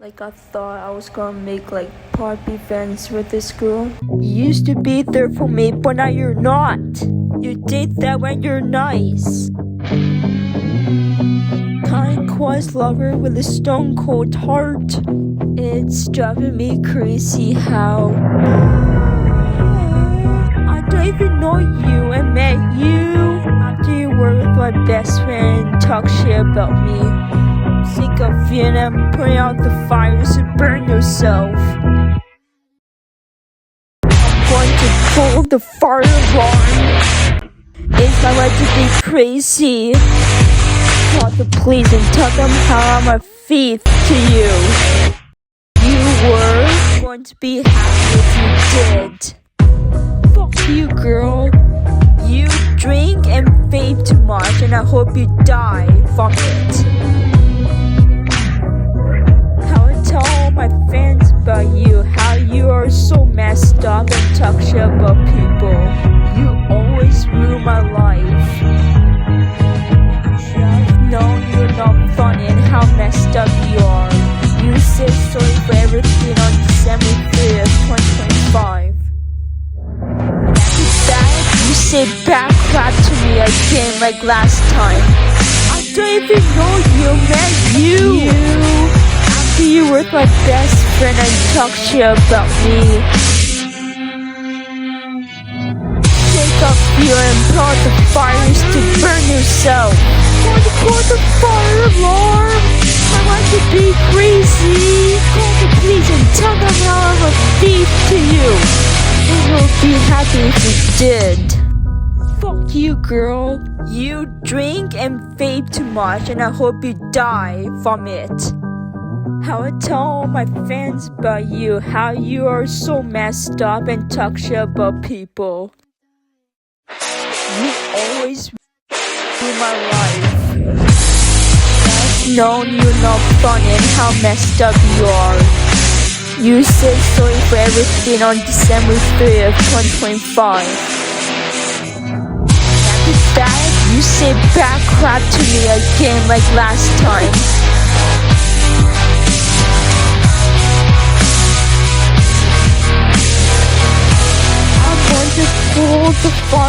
Like I thought I was gonna make like puppy friends with this girl. You used to be there for me, but now you're not. You did that when you're nice. Kind quest lover with a stone cold heart. It's driving me crazy how I don't even know you and met you after you were with my best friend, talk shit about me. Sick of you and putting out the fires to burn yourself. I'm going to pull the fire alarm. It's my right to be crazy. Call the police and tell them how I'm a thief to you. You were going to be happy if you did. Fuck you, girl. You drink and vape too much, and I hope you die from it. Tell my fans about you, how you are so messed up and talk shit about people. You always ruin my life. I've known you're not funny and how messed up you are. You said sorry for everything on December 3rd, 2025. And after that, you said bad crap to me again like last time. I don't even know you, man. You were my best friend and talk shit about me. Take up you and put out the fires to burn yourself. Want to pull the fire alarm? I want to be crazy. Call the police and tell them how I'm a thief to you. And you'll be happy if you did. Fuck you, girl. You drink and vape too much, and I hope you die from it. How I tell my fans about you, how you are so messed up and talk shit about people. You always ruin my life. I've known you're not funny and how messed up you are. You said sorry for everything on December 3rd, 2025. After that, you said bad crap to me again like last time. Pull the fire